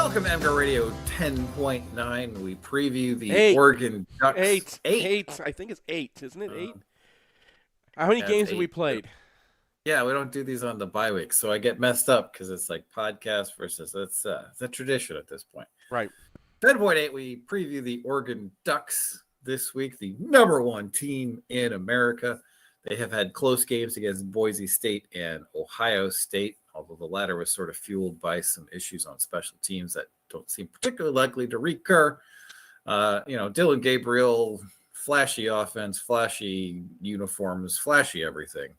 Welcome to MGoRadio 10.9. We preview the Oregon Ducks. Eight. I think it's 8, isn't it? 8? How many games have we played? Yeah, we don't do these on the bye week, so I get messed up because it's like podcast versus it's a tradition at this point. Right. 10.8, we preview the Oregon Ducks this week, the number one team in America. They have had close games against Boise State and Ohio State, although the latter was sort of fueled by some issues on special teams that don't seem particularly likely to recur. Dylan Gabriel, flashy offense, flashy uniforms, flashy everything.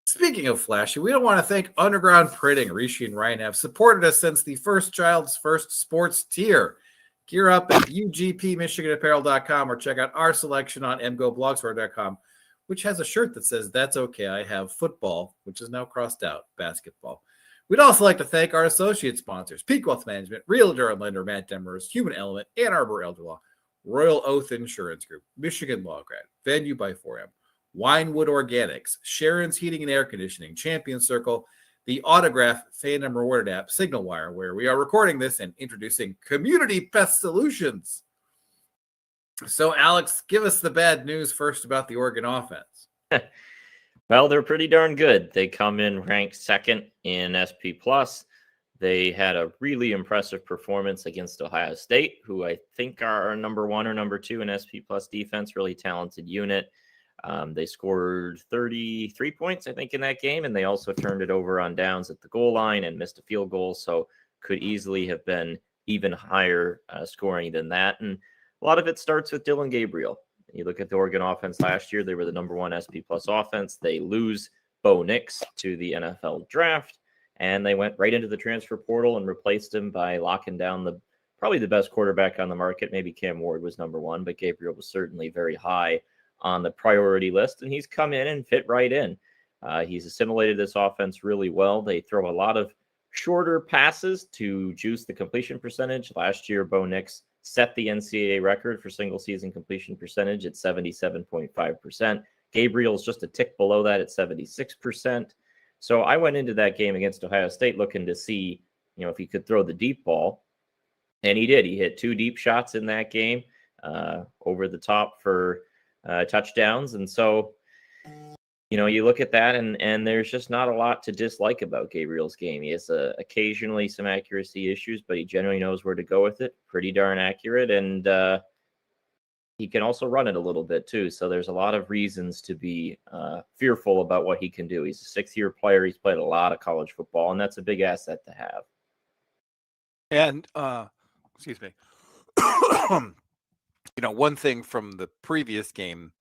Speaking of flashy, we don't want to thank Underground Printing. Rishi and Ryan have supported us since the first child's first sports tier. Gear up at UGPMichiganApparel.com or check out our selection on MGoBlogsware.com, which has a shirt that says, "That's okay, I have football," which is now crossed out, basketball. We'd also like to thank our associate sponsors, Peak Wealth Management, Realtor and Lender Matt Demers, Human Element, Ann Arbor Elder Law, Royal Oath Insurance Group, Michigan Law Grad, Venue by 4M, Winewood Organics, Sharon's Heating and Air Conditioning, Champion Circle, the Autograph Fandom Rewarded app, Signal Wire, where we are recording this and introducing Community Pest Solutions. So, Alex, give us the bad news first about the Oregon offense. Well, they're pretty darn good. They come in ranked second in SP+. They had a really impressive performance against Ohio State, who I think are number 1 or number 2 in SP+ defense, really talented unit. They scored 33 points, I think, in that game, and they also turned it over on downs at the goal line and missed a field goal, so could easily have been even higher scoring than that. And a lot of it starts with Dylan Gabriel. You look at the Oregon offense last year, they were the number 1 SP+ offense. They lose Bo Nix to the NFL draft, and they went right into the transfer portal and replaced him by locking down probably the best quarterback on the market. Maybe Cam Ward was number 1, but Gabriel was certainly very high on the priority list, and he's come in and fit right in. He's assimilated this offense really well. They throw a lot of shorter passes to juice the completion percentage. Last year, Bo Nix set the NCAA record for single season completion percentage at 77.5%. Gabriel's just a tick below that at 76%. So I went into that game against Ohio State looking to see, if he could throw the deep ball. And he did. He hit 2 deep shots in that game over the top for touchdowns. And so, you look at that and there's just not a lot to dislike about Gabriel's game. He has occasionally some accuracy issues, but he generally knows where to go with it. Pretty darn accurate. And he can also run it a little bit too. So there's a lot of reasons to be fearful about what he can do. He's a 6th-year player. He's played a lot of college football, and that's a big asset to have. And, excuse me, one thing from the previous game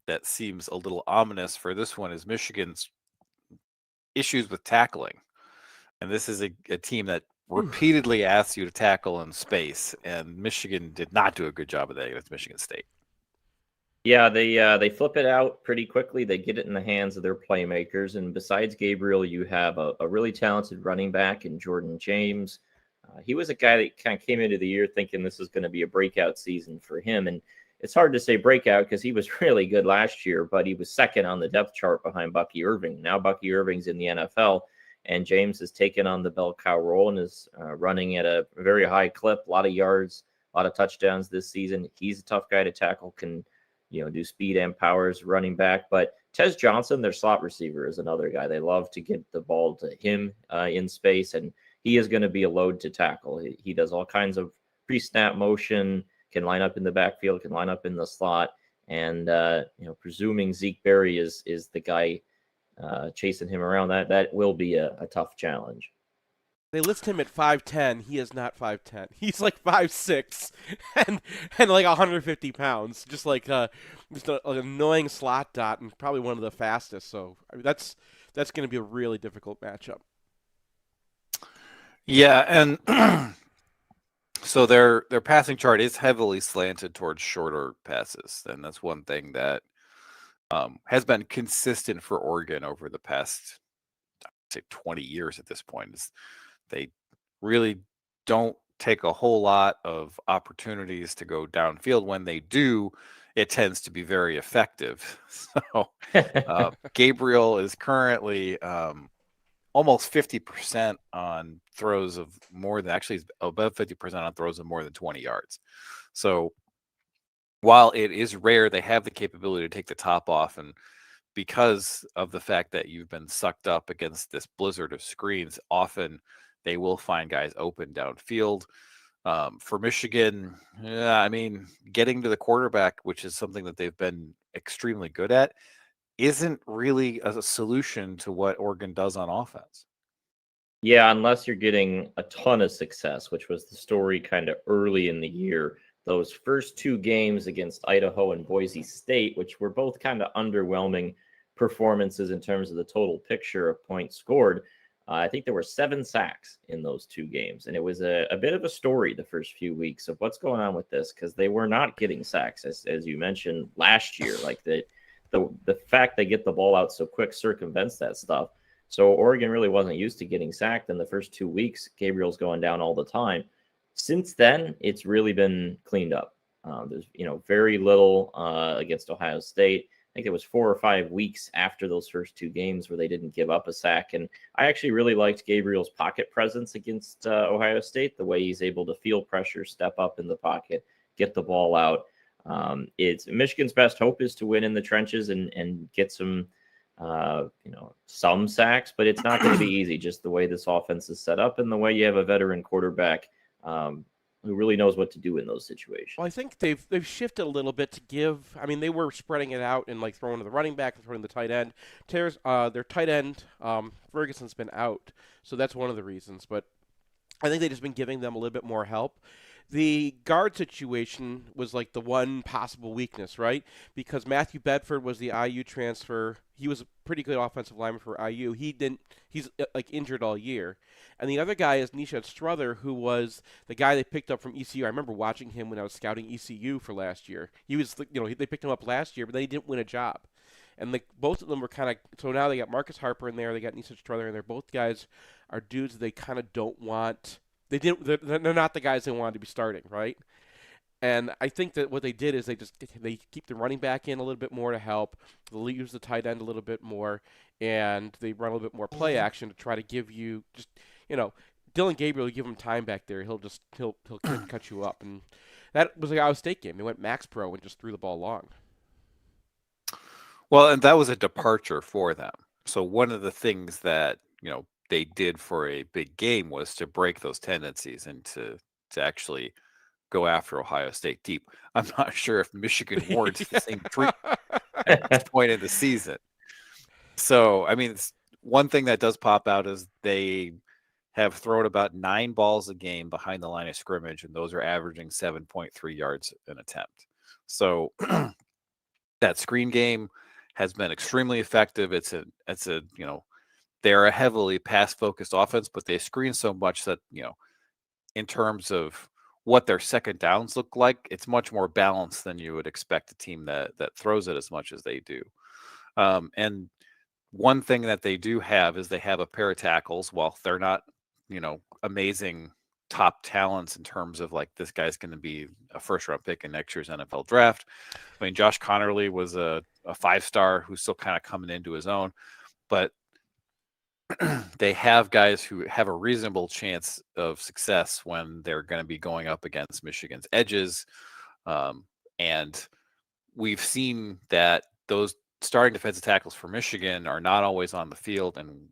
that seems a little ominous for this one is Michigan's issues with tackling. And this is a team that repeatedly asks you to tackle in space, and Michigan did not do a good job of that against Michigan State. Yeah, they flip it out pretty quickly. They get it in the hands of their playmakers. And besides Gabriel, you have a really talented running back in Jordan James. He was a guy that kind of came into the year thinking this is going to be a breakout season for him. And it's hard to say breakout because he was really good last year, but he was second on the depth chart behind Bucky Irving. Now Bucky Irving's in the NFL, and James has taken on the bell cow role and is running at a very high clip, a lot of yards, a lot of touchdowns this season. He's a tough guy to tackle, can do speed and power as running back. But Tez Johnson, their slot receiver, is another guy. They love to get the ball to him in space, and he is going to be a load to tackle. He does all kinds of pre-snap motion, can line up in the backfield, can line up in the slot. And, presuming Zeke Berry is the guy chasing him around, that will be a tough challenge. They list him at 5'10". He is not 5'10". He's like 5'6", and like 150 pounds. Just like just an annoying slot dot, and probably one of the fastest. So that's going to be a really difficult matchup. Yeah, and so their passing chart is heavily slanted towards shorter passes, and that's one thing that has been consistent for Oregon over the past, I'd say, 20 years at this point. Is they really don't take a whole lot of opportunities to go downfield. When they do, it tends to be very effective. So Gabriel is currently almost 50% on throws of more than, actually he's above 50% on throws of more than 20 yards. So while it is rare, they have the capability to take the top off. And because of the fact that you've been sucked up against this blizzard of screens, often they will find guys open downfield. For Michigan, yeah, I mean, getting to the quarterback, which is something that they've been extremely good at, isn't really a solution to what Oregon does on offense. Yeah, unless you're getting a ton of success, which was the story kind of early in the year. Those first two games against Idaho and Boise State, which were both kind of underwhelming performances in terms of the total picture of points scored. I think there were 7 sacks in those 2 games. And it was a bit of a story the first few weeks of what's going on with this, because they were not getting sacks, as you mentioned last year. Like the fact they get the ball out so quick circumvents that stuff. So Oregon really wasn't used to getting sacked in the first 2 weeks. Gabriel's going down all the time. Since then, it's really been cleaned up. There's very little against Ohio State. I think it was 4 or 5 weeks after those first 2 games where they didn't give up a sack. And I actually really liked Gabriel's pocket presence against Ohio State, the way he's able to feel pressure, step up in the pocket, get the ball out. It's Michigan's best hope is to win in the trenches and get some sacks, but it's not going to be easy, just the way this offense is set up and the way you have a veteran quarterback who really knows what to do in those situations. Well, I think they've shifted a little bit to give. I mean, they were spreading it out and like throwing to the running back and throwing to the tight end. Their tight end, Ferguson's been out, so that's one of the reasons. But I think they've just been giving them a little bit more help. The guard situation was like the one possible weakness, right? Because Matthew Bedford was the IU transfer. He was a pretty good offensive lineman for IU. He's like injured all year. And the other guy is Nishad Strother, who was the guy they picked up from ECU. I remember watching him when I was scouting ECU for last year. He was, they picked him up last year, but they didn't win a job. And like both of them were kind of, so now they got Marcus Harper in there, they got Nishad Strother in there. Both guys are dudes they kind of don't want. They're not the guys they wanted to be starting, right? And I think that what they did is they keep the running back in a little bit more to help. They use the tight end a little bit more, and they run a little bit more play action to try to give you just Dylan Gabriel. You give him time back there, he'll cut you up. And that was the Iowa State game. They went max pro and just threw the ball long. Well, and that was a departure for them. So one of the things that they did for a big game was to break those tendencies and to actually go after Ohio State deep. I'm not sure if Michigan warrants the same treatment at this point in the season. So, I mean, one thing that does pop out is they have thrown about 9 balls a game behind the line of scrimmage, and those are averaging 7.3 yards an attempt. So that screen game has been extremely effective. It's a they're a heavily pass-focused offense, but they screen so much that, in terms of what their second downs look like, it's much more balanced than you would expect a team that throws it as much as they do. And one thing that they do have is they have a pair of tackles. While they're not, amazing top talents in terms of like this guy's going to be a first-round pick in next year's NFL draft. I mean, Josh Connerly was a 5-star who's still kind of coming into his own, but they have guys who have a reasonable chance of success when they're going to be going up against Michigan's edges. And we've seen that those starting defensive tackles for Michigan are not always on the field, and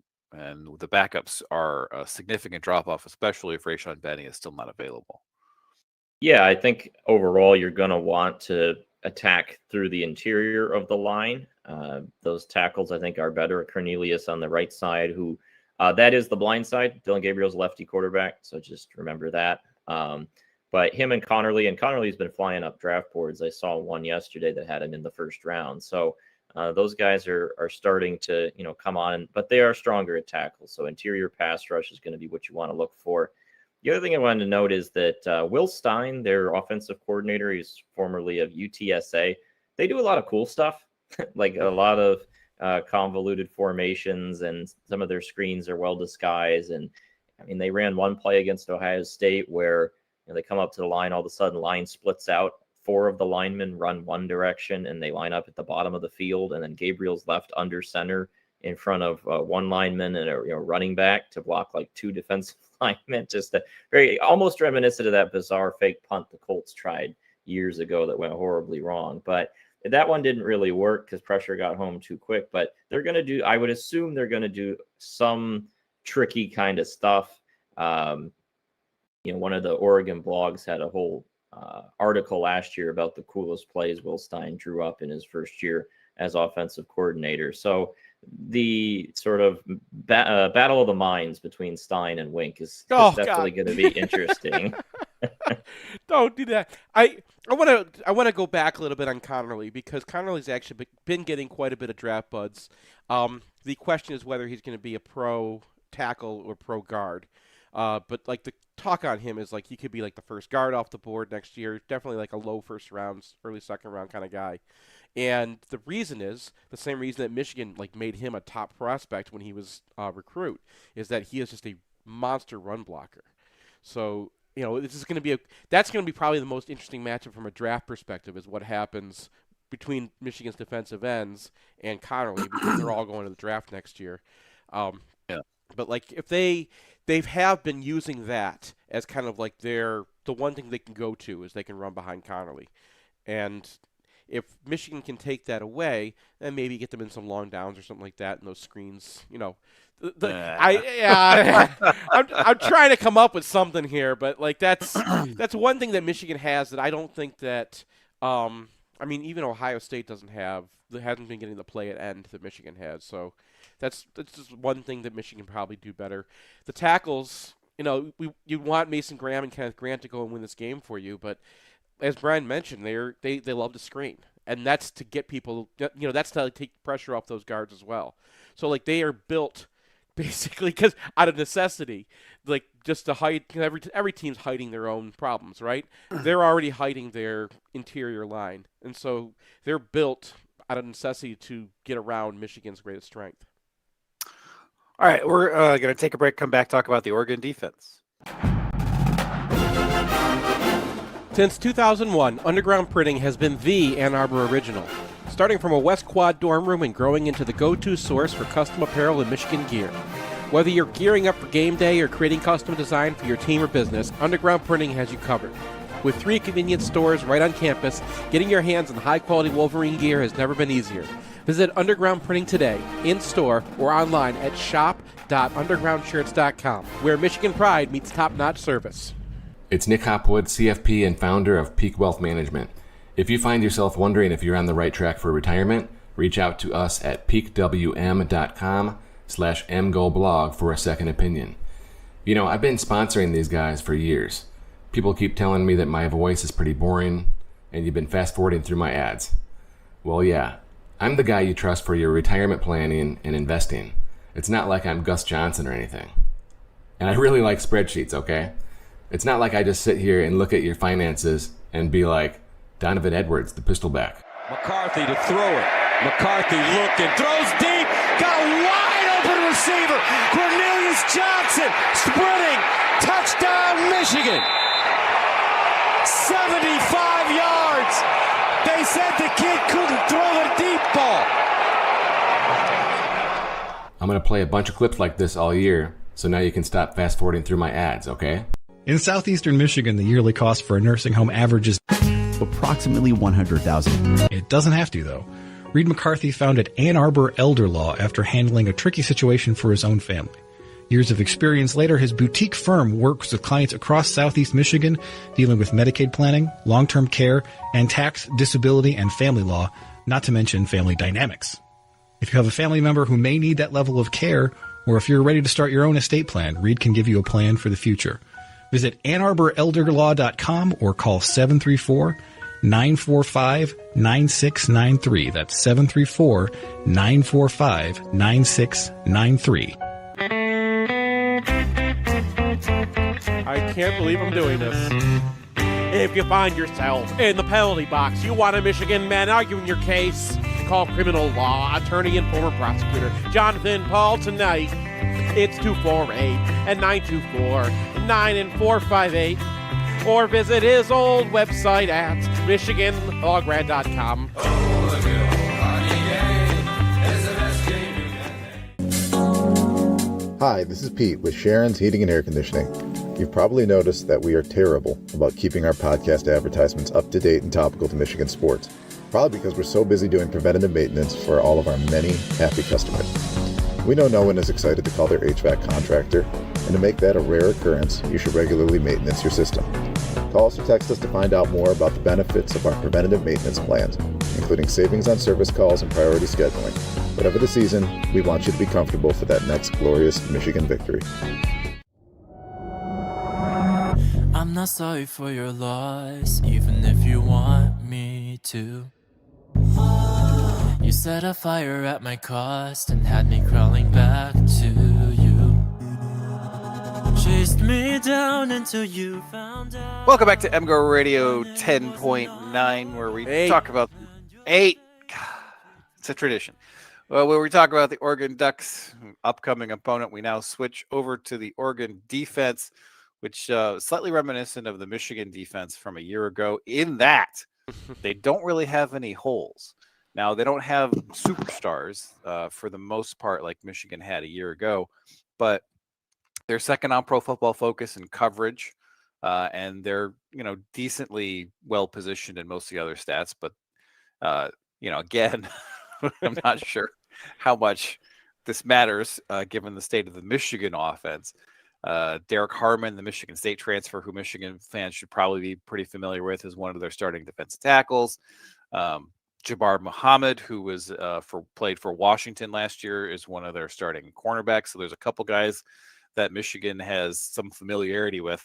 the backups are a significant drop-off, especially if Rayshon Benny is still not available. Yeah, I think overall you're going to want to attack through the interior of the line. Those tackles, I think, are better. Cornelius on the right side, who that is the blind side. Dylan Gabriel's lefty quarterback, so just remember that. But him and Connerly's been flying up draft boards. I saw one yesterday that had him in the first round. So Those guys are starting to, come on, but they are stronger at tackle. So interior pass rush is going to be what you want to look for. The other thing I wanted to note is that Will Stein, their offensive coordinator, he's formerly of UTSA. They do a lot of cool stuff, like a lot of convoluted formations, and some of their screens are well disguised. And I mean, they ran one play against Ohio State where they come up to the line, all of a sudden line splits out. 4 of the linemen run one direction and they line up at the bottom of the field, and then Gabriel's left under center in front of one lineman and a running back to block like 2 defensive linemen. Just very almost reminiscent of that bizarre fake punt the Colts tried years ago that went horribly wrong. But that one didn't really work because pressure got home too quick. But they're going to do, I would assume they're going to do some tricky kind of stuff. One of the Oregon blogs had a whole article last year about the coolest plays Will Stein drew up in his first year as offensive coordinator. So the sort of battle of the minds between Stein and Wink is definitely going to be interesting. Don't do that. I want to go back a little bit on Connerly, because Connerly's actually been getting quite a bit of draft buzz. The question is whether he's going to be a pro tackle or pro guard. But like the talk on him is like he could be like the first guard off the board next year. Definitely like a low first round, early second round kind of guy. And the reason is the same reason that Michigan like made him a top prospect when he was a recruit, is that he is just a monster run blocker. So this is going to be that's going to be probably the most interesting matchup from a draft perspective, is what happens between Michigan's defensive ends and Connerly, because they're all going to the draft next year. But like if they have been using that as kind of like the one thing they can go to is they can run behind Connerly. And if Michigan can take that away, then maybe get them in some long downs or something like that, and those screens, I'm trying to come up with something here, but like that's one thing that Michigan has that I don't think that even Ohio State hasn't been getting the play at end that Michigan has. So that's just one thing that Michigan probably do better. The tackles, you want Mason Graham and Kenneth Grant to go and win this game for you, but as Brian mentioned, they love to screen, and that's to get people, that's to take pressure off those guards as well. So like they are built basically because out of necessity, like just to hide. Every team's hiding their own problems, right? They're already hiding their interior line, and so they're built out of necessity to get around Michigan's greatest strength. All right, we're going to take a break, come back, talk about the Oregon defense. Since 2001, Underground Printing has been the Ann Arbor original. Starting from a West Quad dorm room and growing into the go-to source for custom apparel and Michigan gear. Whether you're gearing up for game day or creating custom design for your team or business, Underground Printing has you covered. With 3 convenient stores right on campus, getting your hands on high-quality Wolverine gear has never been easier. Visit Underground Printing today, in-store or online at shop.undergroundshirts.com, where Michigan pride meets top-notch service. It's Nick Hopwood, CFP and founder of Peak Wealth Management. If you find yourself wondering if you're on the right track for retirement, reach out to us at peakwm.com/mgoblog for a second opinion. I've been sponsoring these guys for years. People keep telling me that my voice is pretty boring and you've been fast forwarding through my ads. Well, yeah, I'm the guy you trust for your retirement planning and investing. It's not like I'm Gus Johnson or anything. And I really like spreadsheets, okay? It's not like I just sit here and look at your finances and be like, Donovan Edwards, the pistol back. McCarthy to throw it. McCarthy looking, throws deep, got a wide open receiver. Cornelius Johnson sprinting, touchdown Michigan. 75 yards. They said the kid couldn't throw a deep ball. I'm going to play a bunch of clips like this all year, so now you can stop fast forwarding through my ads, okay? In southeastern Michigan, the yearly cost for a nursing home averages approximately $100,000. It doesn't have to, though. Reed McCarthy founded Ann Arbor Elder Law after handling a tricky situation for his own family. Years of experience later, his boutique firm works with clients across southeast Michigan, dealing with Medicaid planning, long-term care, and tax, disability, and family law, not to mention family dynamics. If you have a family member who may need that level of care, or if you're ready to start your own estate plan, Reed can give you a plan for the future. Visit AnnArborElderLaw.com or call 734-945-9693. That's 734-945-9693. I can't believe I'm doing this. If you find yourself in the penalty box, you want a Michigan man arguing your case, call criminal law attorney and former prosecutor Jonathan Paul tonight. It's 248-924-9458. Or visit his old website at michiganlograd.com. Hi, this is Pete with Sharon's Heating and Air Conditioning. You've probably noticed that we are terrible about keeping our podcast advertisements up to date and topical to Michigan sports. Probably because we're so busy doing preventative maintenance for all of our many happy customers. We know no one is excited to call their HVAC contractor, and to make that a rare occurrence, you should regularly maintenance your system. Call us or text us to find out more about the benefits of our preventative maintenance plans, including savings on service calls and priority scheduling. Whatever the season, we want you to be comfortable for that next glorious Michigan victory. I'm not sorry for your loss, even if you want me to. You set a fire at my cost and had me crawling back to you. Chased me down until you found out. Welcome back to MGoRadio 10.9, where we talk about 8. It's a tradition. Well, where we talk about the Oregon Ducks' upcoming opponent, we now switch over to the Oregon defense, which is slightly reminiscent of the Michigan defense from a year ago, in that they don't really have any holes. Now, they don't have superstars for the most part like Michigan had a year ago, but they're second on Pro Football Focus in coverage, and they're, decently well-positioned in most of the other stats. But, again, I'm not sure how much this matters given the state of the Michigan offense. Derek Harmon, the Michigan State transfer, who Michigan fans should probably be pretty familiar with, is one of their starting defensive tackles. Jabbar Muhammad, who was played for Washington last year, is one of their starting cornerbacks. So there's a couple guys that Michigan has some familiarity with.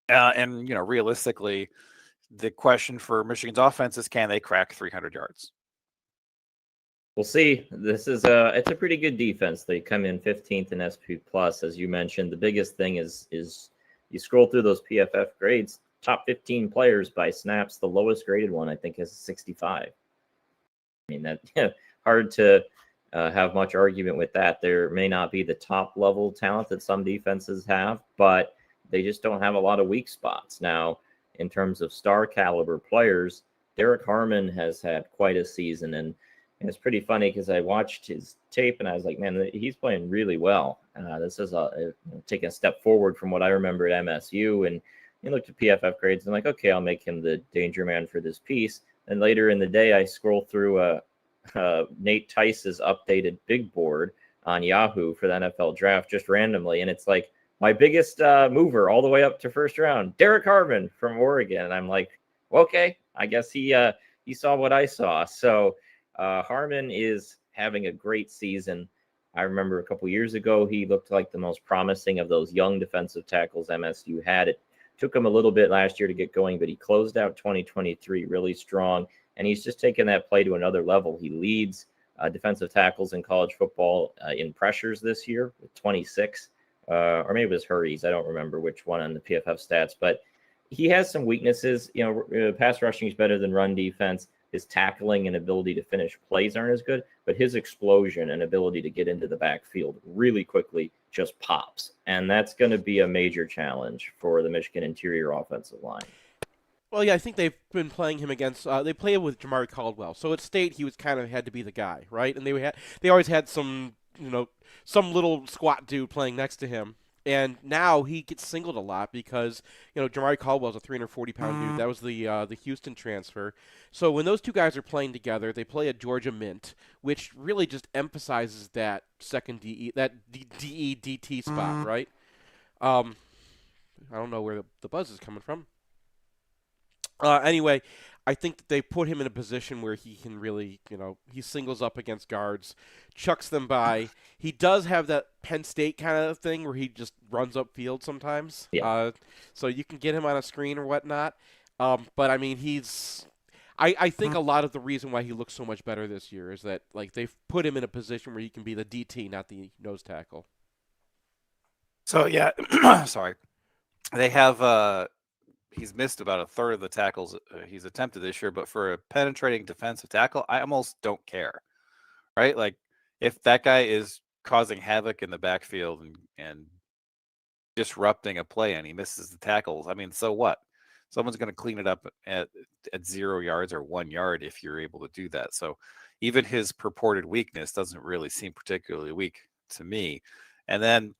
And realistically, the question for Michigan's offense is, can they crack 300 yards? We'll see. This is it's a pretty good defense. They come in 15th in SP Plus, as you mentioned. The biggest thing is you scroll through those PFF grades. Top 15 players by snaps. The lowest graded one, I think, is 65. I mean, that hard to have much argument with that. There may not be the top level talent that some defenses have, but they just don't have a lot of weak spots. Now, in terms of star caliber players, Derek Harmon has had quite a season, and it's pretty funny because I watched his tape and I was like, man, he's playing really well. This is taking a step forward from what I remember at MSU. And you looked at PFF grades and like, okay, I'll make him the danger man for this piece. And later in the day, I scroll through Nate Tice's updated big board on Yahoo for the NFL draft just randomly. And it's like my biggest mover all the way up to first round, Derek Harmon from Oregon. And I'm like, well, okay, I guess he saw what I saw. So Harmon is having a great season. I remember a couple years ago, he looked like the most promising of those young defensive tackles MSU had. It took him a little bit last year to get going, but he closed out 2023 really strong, and he's just taken that play to another level. He leads defensive tackles in college football in pressures this year with 26, or maybe it was hurries. I don't remember which one on the PFF stats, but he has some weaknesses. Pass rushing is better than run defense. His tackling and ability to finish plays aren't as good, but his explosion and ability to get into the backfield really quickly just pops. And that's going to be a major challenge for the Michigan interior offensive line. Well, yeah, I think they've been playing him against. They play with Jamari Caldwell, so at State he was kind of had to be the guy, right? And they always had some little squat dude playing next to him. And now he gets singled a lot because, Jamari Caldwell's a 340-pound dude. That was the Houston transfer. So when those two guys are playing together, they play a Georgia Mint, which really just emphasizes that second DE, that DE-DT spot, right? I don't know where the buzz is coming from. Anyway, I think that they put him in a position where he can really, he singles up against guards, chucks them by. He does have that Penn State kind of thing where he just runs upfield sometimes. Yeah. So you can get him on a screen or whatnot. But I mean, I think a lot of the reason why he looks so much better this year is that like they've put him in a position where he can be the DT, not the nose tackle. So yeah, sorry. They have he's missed about a third of the tackles he's attempted this year, but for a penetrating defensive tackle, I almost don't care. Right? Like if that guy is causing havoc in the backfield and disrupting a play and he misses the tackles, I mean, so what? Someone's going to clean it up at 0 yards or 1 yard if you're able to do that. So even his purported weakness doesn't really seem particularly weak to me. And then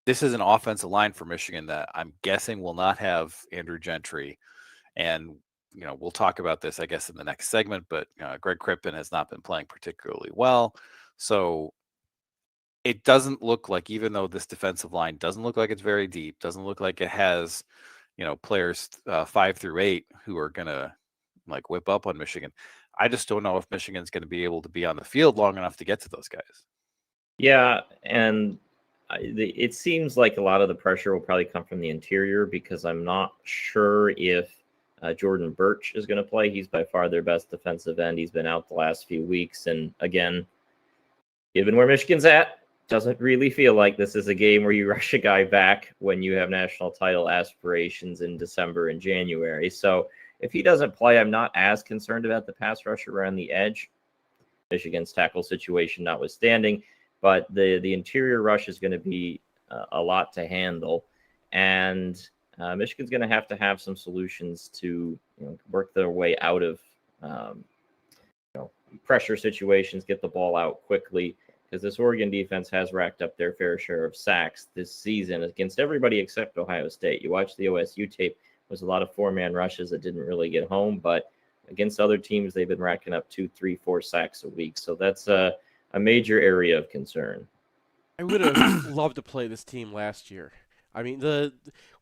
this is an offensive line for Michigan that I'm guessing will not have Andrew Gentry. And, we'll talk about this, I guess, in the next segment, but Greg Crippen has not been playing particularly well. So it doesn't look like, even though this defensive line doesn't look like it's very deep, doesn't look like it has, players 5 through 8 who are going to like whip up on Michigan. I just don't know if Michigan's going to be able to be on the field long enough to get to those guys. Yeah, and it seems like a lot of the pressure will probably come from the interior because I'm not sure if Jordan Birch is going to play. He's by far their best defensive end. He's been out the last few weeks. And again, given where Michigan's at, doesn't really feel like this is a game where you rush a guy back when you have national title aspirations in December and January. So if he doesn't play, I'm not as concerned about the pass rush around the edge, Michigan's tackle situation notwithstanding. But the interior rush is going to be a lot to handle. And Michigan's going to have some solutions to work their way out of pressure situations, get the ball out quickly, because this Oregon defense has racked up their fair share of sacks this season against everybody except Ohio State. You watch the OSU tape, there's a lot of 4-man rushes that didn't really get home, but against other teams, they've been racking up 2, 3, 4 sacks a week. So that's a major area of concern. I would have loved to play this team last year. I mean,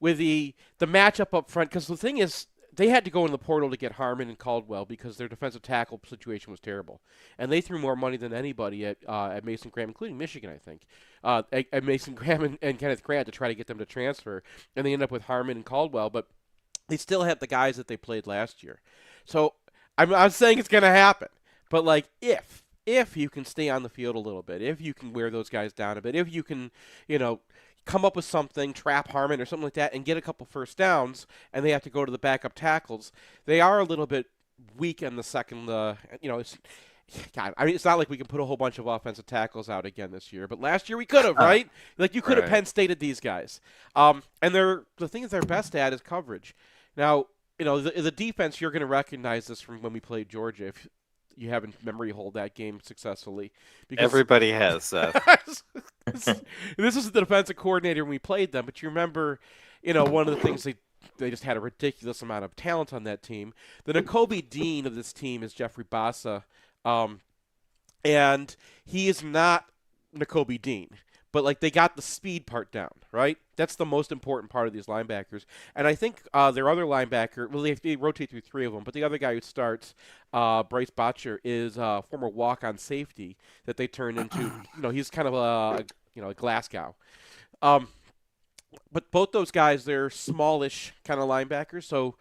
with the matchup up front, because the thing is, they had to go in the portal to get Harmon and Caldwell because their defensive tackle situation was terrible, and they threw more money than anybody at Mason Graham, including Michigan, I think, at Mason Graham and Kenneth Grant to try to get them to transfer, and they end up with Harmon and Caldwell, but they still have the guys that they played last year. So I'm saying it's going to happen, but like if you can stay on the field a little bit, if you can wear those guys down a bit, if you can, come up with something, trap Harmon or something like that, and get a couple first downs, and they have to go to the backup tackles, they are a little bit weak in the second. It's not like we can put a whole bunch of offensive tackles out again this year, but last year we could have, right? Like you could have Penn Stated these guys. And the thing they're best at is coverage. Now, the defense, you're going to recognize this from when we played Georgia. If you haven't memory hold that game successfully, because Everybody has. this is the defensive coordinator when we played them, but you remember, one of the things they just had a ridiculous amount of talent on that team. The Nakobe Dean of this team is Jeffrey Bassa, and he is not Nakobe Dean. But, like, they got the speed part down, right? That's the most important part of these linebackers. And I think their other linebacker, well, they rotate through 3 of them, but the other guy who starts, Bryce Botcher, is a former walk-on safety that they turned into, he's kind of a Glasgow. But both those guys, they're smallish kind of linebackers, so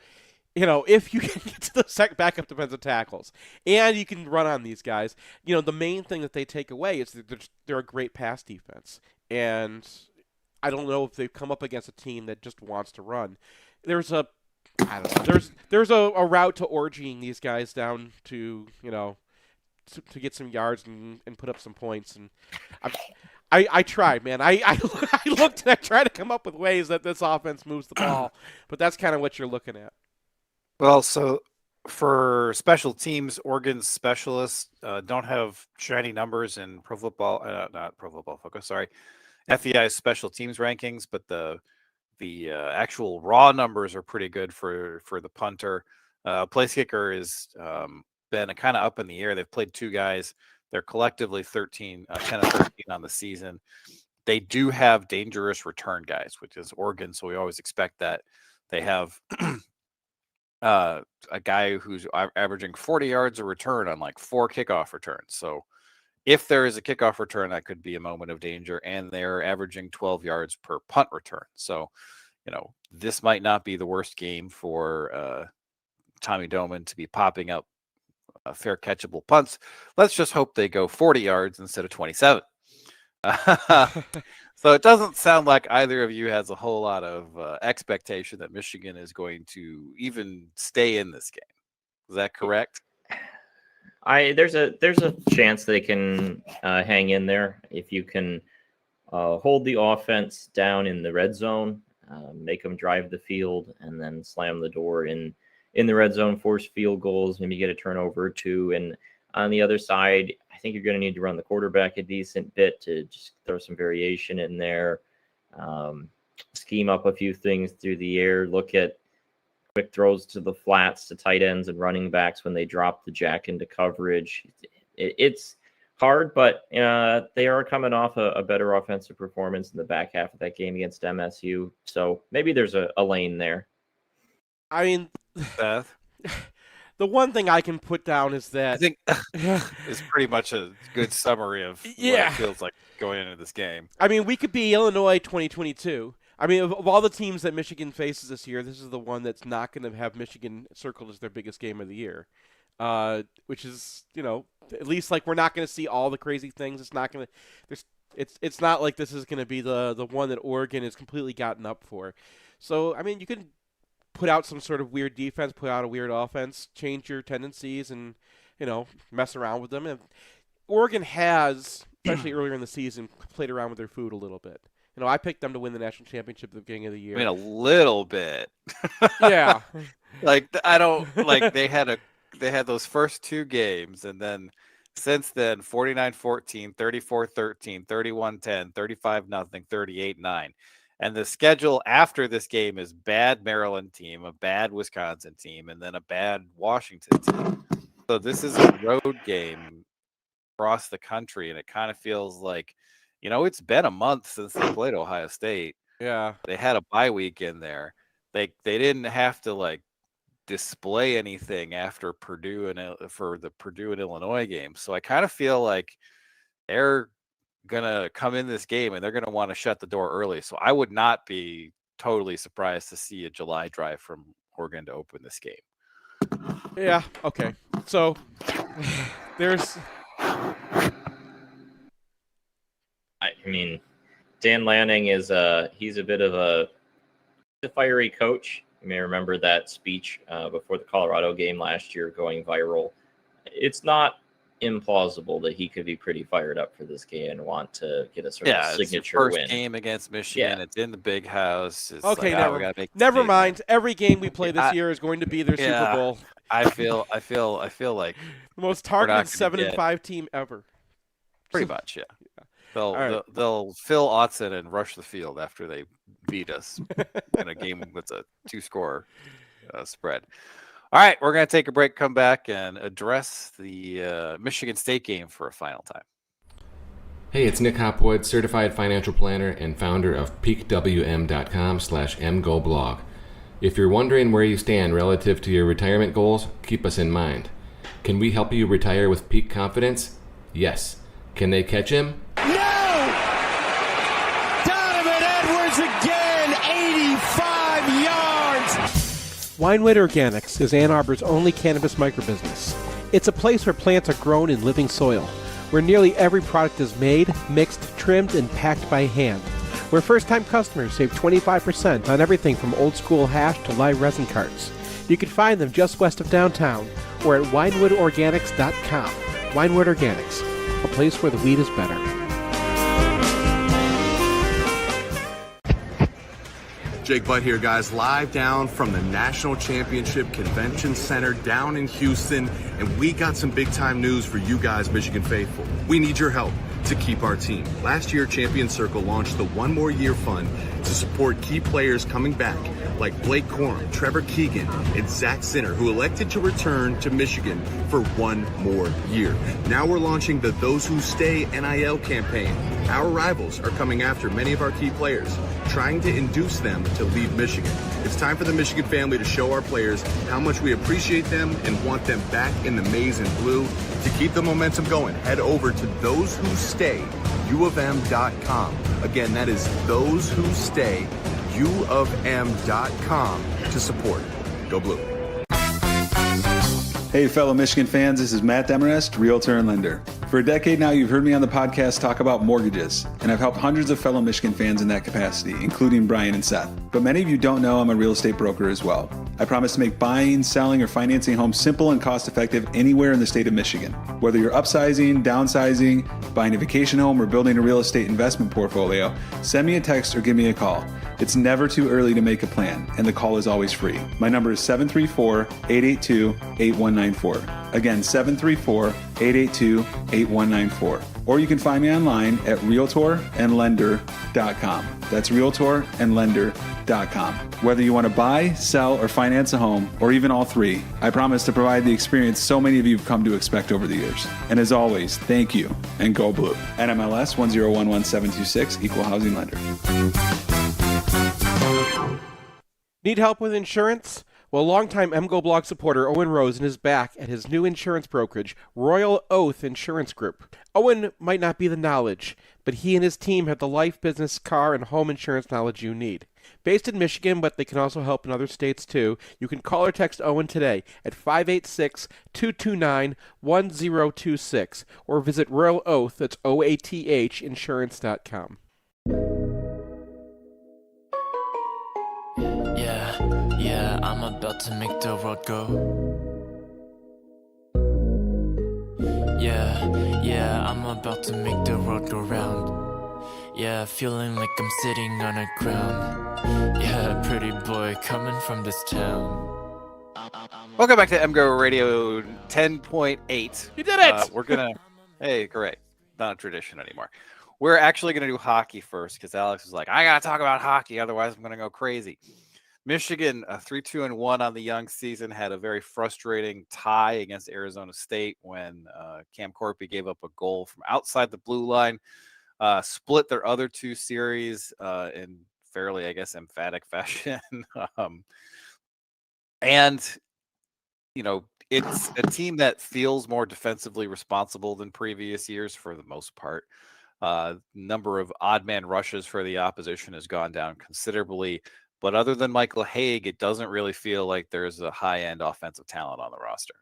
if you can get to the backup defensive tackles and you can run on these guys, the main thing that they take away is that they're a great pass defense. And I don't know if they've come up against a team that just wants to run. There's a route to orgying these guys down to, to get some yards and put up some points. And I tried, man. I looked and I tried to come up with ways that this offense moves the ball, but that's kind of what you're looking at. Well, so for special teams, Oregon's specialists don't have shiny numbers in Pro Football, not Pro Football Focus, sorry, FEI's special teams rankings, but the actual raw numbers are pretty good for the punter. Place kicker has been kind of up in the air. They've played 2 guys. They're collectively 10 of 13 on the season. They do have dangerous return guys, which is Oregon, so we always expect that. They have a guy who's averaging 40 yards a return on like 4 kickoff returns. So if there is a kickoff return, that could be a moment of danger. And they're averaging 12 yards per punt return. So, this might not be the worst game for Tommy Doman to be popping up fair catchable punts. Let's just hope they go 40 yards instead of 27. So it doesn't sound like either of you has a whole lot of expectation that Michigan is going to even stay in this game. Is that correct? There's a chance they can hang in there if you can hold the offense down in the red zone, make them drive the field, and then slam the door in the red zone, force field goals, maybe get a turnover or two. And on the other side, I think you're going to need to run the quarterback a decent bit to just throw some variation in there, scheme up a few things through the air, look at quick throws to the flats to tight ends and running backs when they drop the jack into coverage. It's hard, but they are coming off a better offensive performance in the back half of that game against MSU. So maybe there's a lane there. I mean, Beth? The one thing I can put down is that I think is pretty much a good summary of what it feels like going into this game. I mean, we could be Illinois 2022. I mean, of all the teams that Michigan faces this year, this is the one that's not going to have Michigan circled as their biggest game of the year, which is, at least like we're not going to see all the crazy things. It's not going to. It's not like this is going to be the one that Oregon has completely gotten up for. So I mean, you can put out some sort of weird defense, put out a weird offense, change your tendencies, and mess around with them. And Oregon has, especially earlier in the season, played around with their food a little bit. I picked them to win the national championship at the beginning of the year. I mean, a little bit. Yeah. They had those first two games, and then since then 49-14, 34-13, 31-10, 35-0, 38-9. And the schedule after this game is bad Maryland team, a bad Wisconsin team, and then a bad Washington team. So this is a road game across the country, and it kind of feels like, it's been a month since they played Ohio State. Yeah. They had a bye week in there. They didn't have to display anything after Purdue for the Purdue and Illinois game. So I kind of feel like they're gonna come in this game and they're gonna want to shut the door early. So I would not be totally surprised to see a July drive from Oregon to open this game. Yeah. Okay. So there's. I mean, Dan Lanning is he's a bit of a fiery coach. You may remember that speech before the Colorado game last year going viral. It's not implausible that he could be pretty fired up for this game and want to get a sort of signature it's the first win. game against Michigan. Yeah. It's in the big house. It's okay, never mind. Every game we play this year is going to be their Super Bowl. I feel like the most targeted 7-5 team ever. Pretty much, yeah. They'll fill Autzen and rush the field after they beat us in a game with a 2-score spread. All right, we're going to take a break, come back, and address the Michigan State game for a final time. Hey, it's Nick Hopwood, certified financial planner and founder of peakwm.com/mgoblog. If you're wondering where you stand relative to your retirement goals, keep us in mind. Can we help you retire with peak confidence? Yes. Can they catch him? No! Donovan Edwards again, 85 yards! Winewood Organics is Ann Arbor's only cannabis microbusiness. It's a place where plants are grown in living soil, where nearly every product is made, mixed, trimmed, and packed by hand, where first-time customers save 25% on everything from old-school hash to live resin carts. You can find them just west of downtown or at winewoodorganics.com. Winewood Organics, a place where the weed is better. Jake Butt here, guys, live down from the National Championship Convention Center down in Houston, and we got some big-time news for you guys, Michigan faithful. We need your help to keep our team. Last year, Champion Circle launched the One More Year Fund to support key players coming back, like Blake Corum, Trevor Keegan, and Zach Sinner, who elected to return to Michigan for one more year. Now we're launching the Those Who Stay NIL campaign. Our rivals are coming after many of our key players, trying to induce them to leave Michigan. It's time for the Michigan family to show our players how much we appreciate them and want them back in the maize and blue. To keep the momentum going, head over to thosewhostayUofM.com. Again, that is thosewhostayUofM.com. uofm.com to support. Go Blue. Hey, fellow Michigan fans, this is Matt Demarest, Realtor and Lender. For a decade now, you've heard me on the podcast talk about mortgages, and I've helped hundreds of fellow Michigan fans in that capacity, including Brian and Seth. But many of you don't know I'm a real estate broker as well. I promise to make buying, selling, or financing a home simple and cost-effective anywhere in the state of Michigan. Whether you're upsizing, downsizing, buying a vacation home, or building a real estate investment portfolio, send me a text or give me a call. It's never too early to make a plan, and the call is always free. My number is 734-882-8194. Again, 734-882-8194. Or you can find me online at realtorandlender.com. That's realtorandlender.com. Whether you want to buy, sell, or finance a home, or even all three, I promise to provide the experience so many of you have come to expect over the years. And as always, thank you, and go Blue. NMLS 1011726, Equal Housing Lender. Need help with insurance? Well, longtime MGoBlog supporter Owen Rosen is back at his new insurance brokerage, Royal Oath Insurance Group. Owen might not be the knowledge, but he and his team have the life, business, car, and home insurance knowledge you need. Based in Michigan, but they can also help in other states too, you can call or text Owen today at 586-229-1026 or visit Royal Oath, that's OATH, insurance.com. Yeah, I'm about to make the world go. Yeah, I'm about to make the world go round. Yeah, feeling like I'm sitting on a crown. Yeah, pretty boy coming from this town. Welcome back to MGoRadio 10.8. You did it! We're going to... Hey, great. Not a tradition anymore. We're actually going to do hockey first because Alex was like, I got to talk about hockey, otherwise I'm going to go crazy. Michigan, 3-2-1 on the young season, had a very frustrating tie against Arizona State when Cam Corpy gave up a goal from outside the blue line, split their other two series in fairly, I guess, emphatic fashion. And, you know, it's a team that feels more defensively responsible than previous years for the most part. Number of odd man rushes for the opposition has gone down considerably. But other than Michael Haig, it doesn't really feel like there's a high-end offensive talent on the roster.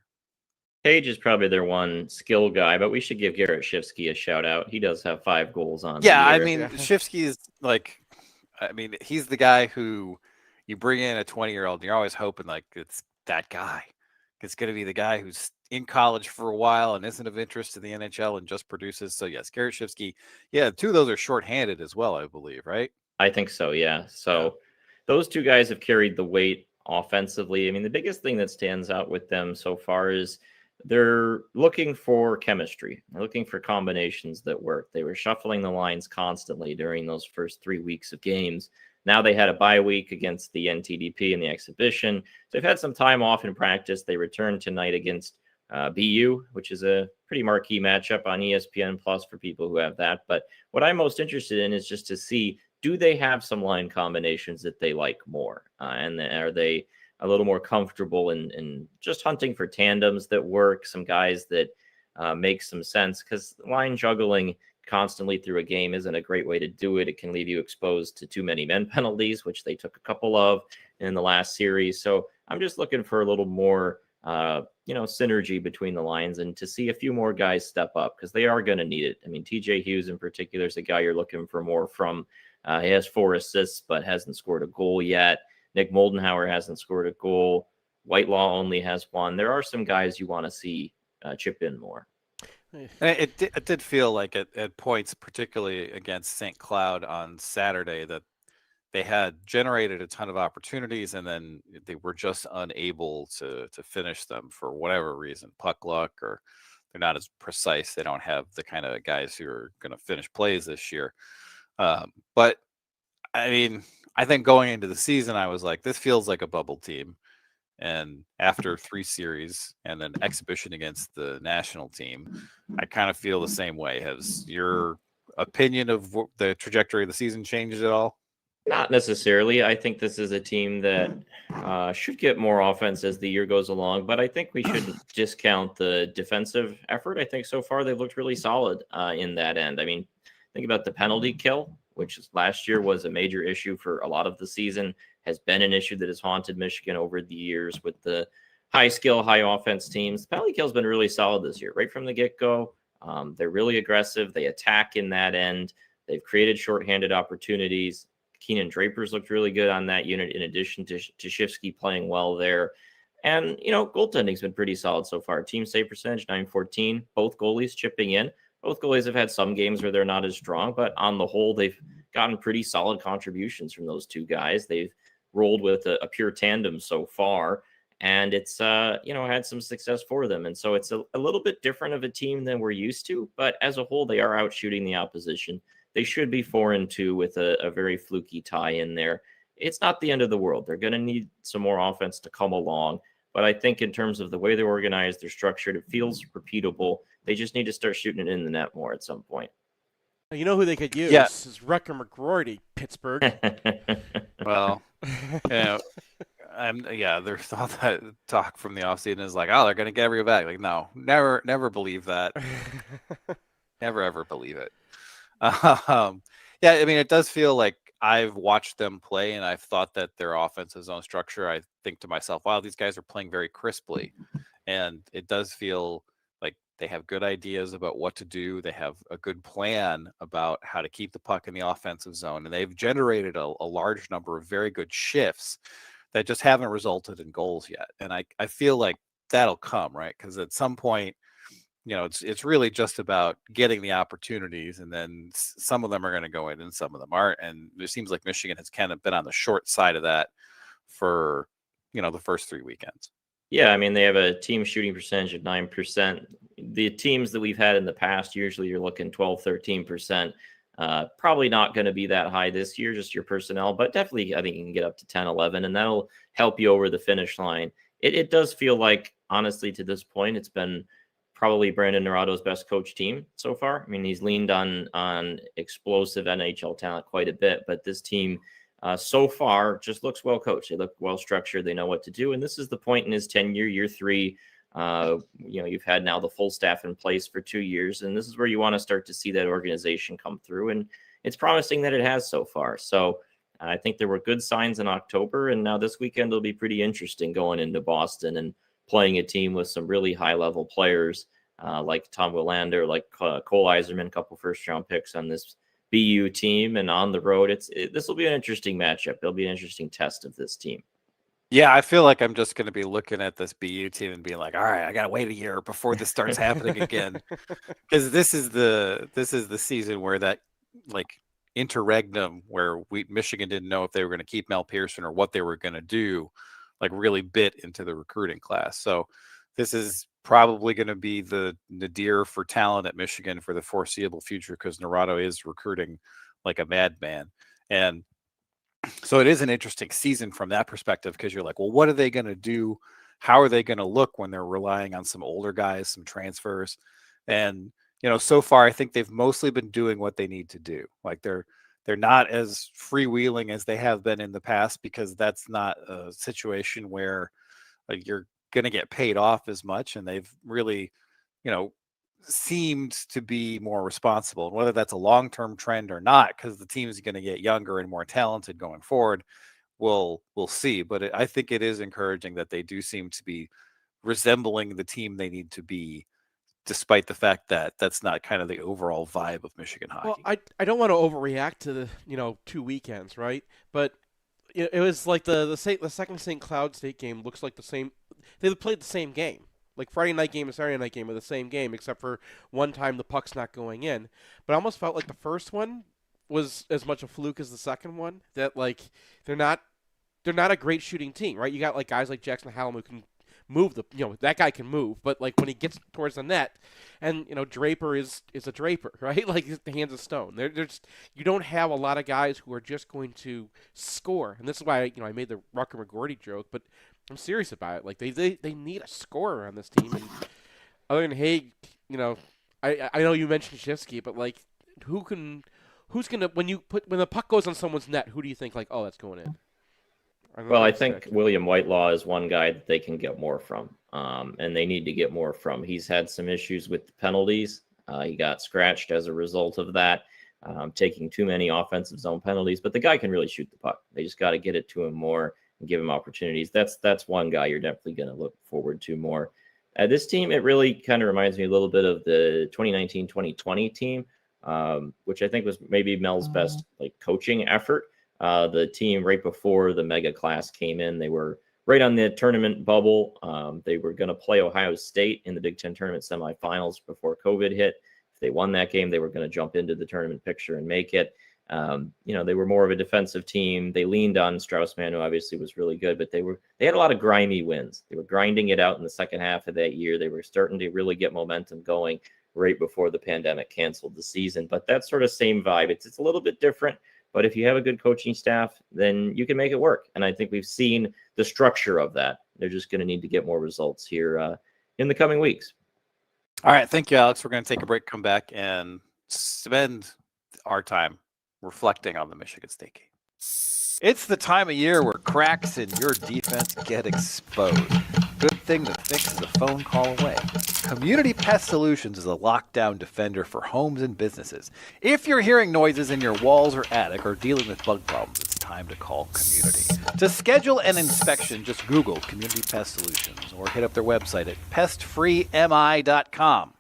Page is probably their one skill guy, but we should give Garrett Shifsky a shout out. He does have 5 goals on. Yeah, I mean, Shifsky is like, I mean, he's the guy who you bring in a 20-year-old, and you're always hoping like it's that guy. It's going to be the guy who's in college for a while and isn't of interest to the NHL and just produces. So yes, Garrett Shifsky. Yeah, 2 of those are shorthanded as well, I believe, right? I think so, yeah. So those 2 guys have carried the weight offensively. I mean, the biggest thing that stands out with them so far is they're looking for chemistry. They're looking for combinations that work. They were shuffling the lines constantly during those first 3 weeks of games. Now they had a bye week against the NTDP in the exhibition. So they've had some time off in practice. They returned tonight against BU, which is a pretty marquee matchup on ESPN Plus for people who have that. But what I'm most interested in is just to see, do they have some line combinations that they like more? And are they a little more comfortable in just hunting for tandems that work, some guys that make some sense? Because line juggling constantly through a game isn't a great way to do it. It can leave you exposed to too many men penalties, which they took a couple of in the last series. So I'm just looking for a little more synergy between the lines and to see a few more guys step up because they are going to need it. I mean, TJ Hughes in particular is a guy you're looking for more from. He has 4 assists, but hasn't scored a goal yet. Nick Moldenhauer hasn't scored a goal. Whitelaw only has 1. There are some guys you want to see chip in more. It did feel like at points, particularly against St. Cloud on Saturday, that they had generated a ton of opportunities and then they were just unable to finish them for whatever reason, puck luck, or they're not as precise. They don't have the kind of guys who are going to finish plays this year. But I mean, I think going into the season, I was like, this feels like a bubble team. And after 3 series and an exhibition against the national team, I kind of feel the same way. Has your opinion of the trajectory of the season changed at all? Not necessarily. I think this is a team that should get more offense as the year goes along, but I think we shouldn't discount the defensive effort. I think so far they've looked really solid in that end. I mean, think about the penalty kill. which last year was a major issue for a lot of the season, has been an issue that has haunted Michigan over the years with the high skill, high offense teams. The penalty kill has been really solid this year, right from the get-go. They're really aggressive. They attack in that end. They've created shorthanded opportunities. Keenan Draper's looked really good on that unit, in addition to Shifsky playing well there. And, goaltending's been pretty solid so far. Team save percentage, .914. Both goalies chipping in. Both goalies have had some games where they're not as strong, but on the whole, they've gotten pretty solid contributions from those two guys. They've rolled with a pure tandem so far, and it's, had some success for them. And so it's a little bit different of a team than we're used to, but as a whole, they are out shooting the opposition. They should be 4-2 with a very fluky tie in there. It's not the end of the world. They're going to need some more offense to come along. But I think in terms of the way they're organized, they're structured, it feels repeatable. They just need to start shooting it in the net more at some point. You know who they could use? Yeah. Is Rucker McGroarty, Pittsburgh. Well, there's all that talk from the offseason is like, oh, they're going to get everybody back. Like, no, never believe that. Never, ever believe it. It does feel like I've watched them play and I've thought that their offensive zone structure, I think to myself, wow, these guys are playing very crisply. And it does feel like they have good ideas about what to do. They have a good plan about how to keep the puck in the offensive zone. And they've generated a large number of very good shifts that just haven't resulted in goals yet. And I feel like that'll come, right? Because at some point, it's really just about getting the opportunities, and then some of them are going to go in and some of them aren't. And it seems like Michigan has kind of been on the short side of that for, the first 3 weekends. Yeah, they have a team shooting percentage of 9%. The teams that we've had in the past, usually you're looking 12, 13%. Probably not going to be that high this year, just your personnel, but definitely I think you can get up to 10, 11, and that'll help you over the finish line. It does feel like, honestly, to this point, it's been probably Brandon Nerato's best coach team so far. He's leaned on explosive NHL talent quite a bit, but this team so far just looks well coached. They look well structured. They know what to do. And this is the point in his tenure, year 3. You've had now the full staff in place for 2 years, and this is where you want to start to see that organization come through. And it's promising that it has so far. So I think there were good signs in October, and now this weekend will be pretty interesting going into Boston and playing a team with some really high-level players like Tom Willander, like Cole Eiserman, a couple first-round picks on this BU team, and on the road. This will be an interesting matchup. It'll be an interesting test of this team. Yeah, I feel like I'm just going to be looking at this BU team and being like, all right, I got to wait a year before this starts happening again. Because this is the season where that, interregnum where Michigan didn't know if they were going to keep Mel Pearson or what they were going to do, really bit into the recruiting class. So this is probably going to be the nadir for talent at Michigan for the foreseeable future, because Nerato is recruiting like a madman. And so it is an interesting season from that perspective, because you're like, well, what are they going to do? How are they going to look when they're relying on some older guys, some transfers? And, so far, I think they've mostly been doing what they need to do. They're not as freewheeling as they have been in the past, because that's not a situation where you're going to get paid off as much. And they've really, seemed to be more responsible. And whether that's a long-term trend or not, because the team is going to get younger and more talented going forward, we'll see. But I think it is encouraging that they do seem to be resembling the team they need to be, despite the fact that that's not kind of the overall vibe of Michigan hockey. Well, I don't want to overreact to the 2 weekends, right? But it was like the second St. Cloud State game looks like the same. They played the same game. Like Friday night game and Saturday night game are the same game, except for one time the puck's not going in. But I almost felt like the first one was as much a fluke as the second one. That they're not a great shooting team, right? You got guys like Jackson Hallam who can move that guy can move, but when he gets towards the net, and Draper is a Draper, right? The hands of stone. There's you don't have a lot of guys who are just going to score, and this is why I made the Rucker McGroarty joke, but I'm serious about it. They need a scorer on this team, and other than Haig, I know you mentioned Shifsky, but who's gonna when the puck goes on someone's net, who do you think oh, that's going in? Well, I think William Whitelaw is one guy that they can get more from, and they need to get more from. He's had some issues with the penalties. He got scratched as a result of that. taking too many offensive zone penalties, but the guy can really shoot the puck. They just got to get it to him more and give him opportunities. That's one guy you're definitely going to look forward to more. This team, it really kind of reminds me a little bit of the 2019-2020 team, which I think was maybe Mel's best coaching effort. The team right before the mega class came in, they were right on the tournament bubble. They were going to play Ohio State in the Big Ten tournament semifinals before COVID hit. If they won that game, they were going to jump into the tournament picture and make it. They were more of a defensive team. They leaned on Straussman, who obviously was really good, but they had a lot of grimy wins. They were grinding it out in the second half of that year. They were starting to really get momentum going right before the pandemic canceled the season. But that sort of same vibe. It's a little bit different, but if you have a good coaching staff, then you can make it work. And I think we've seen the structure of that. They're just going to need to get more results here in the coming weeks. All right. Thank you, Alex. We're going to take a break, come back, and spend our time reflecting on the Michigan State game. It's the time of year where cracks in your defense get exposed. Good thing the fix is a phone call away. Community Pest Solutions is a lockdown defender for homes and businesses. If you're hearing noises in your walls or attic or dealing with bug problems, it's time to call Community. To schedule an inspection, just Google Community Pest Solutions or hit up their website at pestfreemi.com.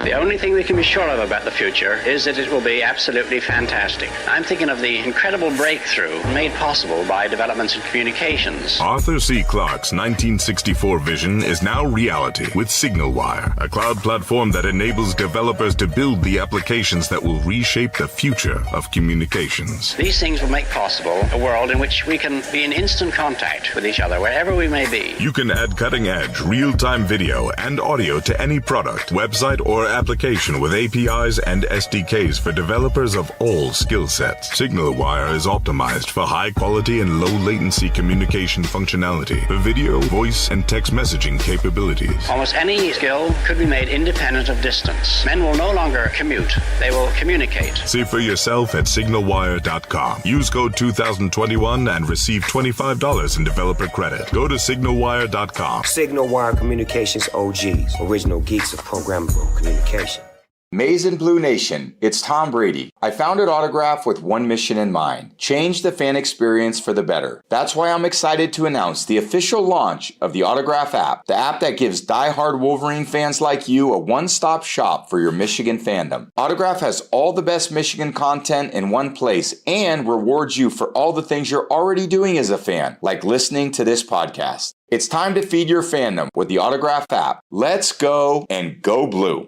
The only thing we can be sure of about the future is that it will be absolutely fantastic. I'm thinking of the incredible breakthrough made possible by developments in communications. Arthur C. Clarke's 1964 vision is now reality with SignalWire, a cloud platform that enables developers to build the applications that will reshape the future of communications. These things will make possible a world in which we can be in instant contact with each other wherever we may be. You can add cutting-edge, real-time video and audio to any product, website, or application with APIs and SDKs for developers of all skill sets. SignalWire is optimized for high-quality and low-latency communication functionality for video, voice, and text messaging capabilities. Almost any skill could be made independent of distance. Men will no longer commute. They will communicate. See for yourself at signalwire.com. Use code 2021 and receive $25 in developer credit. Go to signalwire.com. SignalWire Communications OGs, original geeks of programmable communication. Maize and Blue Nation, it's Tom Brady. I founded Autograph with one mission in mind: change the fan experience for the better. That's why I'm excited to announce the official launch of the Autograph app, the app that gives die-hard Wolverine fans like you a one-stop shop for your Michigan fandom. Autograph has all the best Michigan content in one place and rewards you for all the things you're already doing as a fan, like listening to this podcast. It's time to feed your fandom with the Autograph app. Let's go and go blue.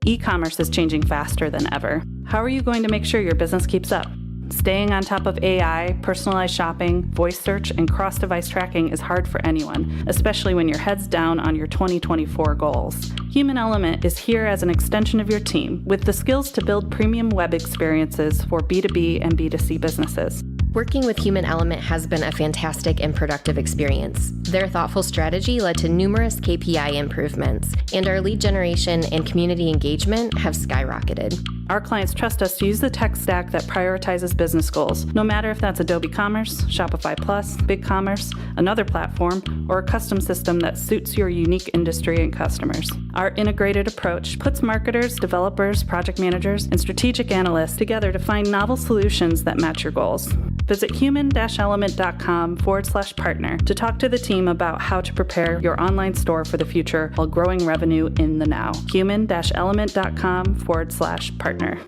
E-commerce is changing faster than ever. How are you going to make sure your business keeps up? Staying on top of AI, personalized shopping, voice search, and cross-device tracking is hard for anyone, especially when your head's down on your 2024 goals. Human Element is here as an extension of your team with the skills to build premium web experiences for B2B and B2C businesses. Working with Human Element has been a fantastic and productive experience. Their thoughtful strategy led to numerous KPI improvements, and our lead generation and community engagement have skyrocketed. Our clients trust us to use the tech stack that prioritizes business goals, no matter if that's Adobe Commerce, Shopify Plus, BigCommerce, another platform, or a custom system that suits your unique industry and customers. Our integrated approach puts marketers, developers, project managers, and strategic analysts together to find novel solutions that match your goals. Visit human-element.com/partner to talk to the team about how to prepare your online store for the future while growing revenue in the now. human-element.com/partner.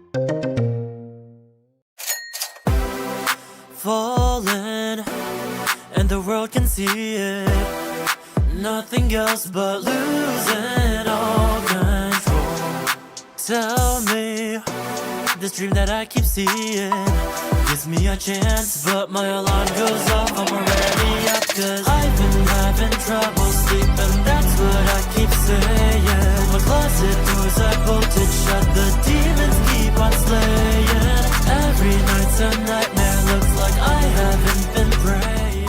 Falling, and the world can see it. Nothing else but losing all control. Tell me, this dream that I keep seeing gives me a chance, but my alarm goes off. I'm already up, 'cause I've been having trouble sleeping. That's what I keep saying. My closet doors are bolted shut. The demons keep on slaying. Every night's a nightmare. Looks like I haven't been praying.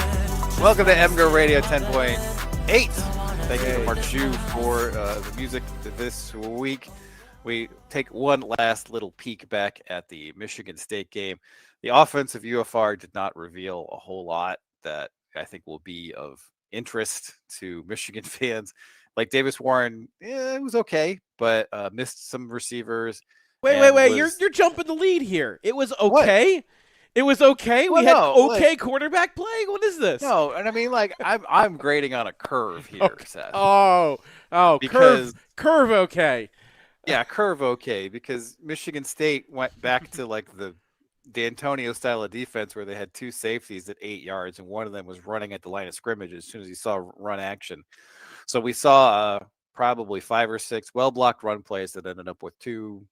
Welcome to MGoRadio 10.8. Thank you to Mark Shu for the music this week. We take one last little peek back at the Michigan State game. The offense of UFR did not reveal a whole lot that I think will be of interest to Michigan fans. Like Davis Warren, it was okay, but missed some receivers. Wait. You're jumping the lead here. It was okay. What? It was okay. Well, we had quarterback play. What is this? No, and I mean, I'm grading on a curve here, Seth. Because curve okay. Yeah, curve okay, because Michigan State went back to the D'Antonio style of defense where they had two safeties at 8 yards, and one of them was running at the line of scrimmage as soon as he saw run action. So we saw probably 5 or 6 well-blocked run plays that ended up with 2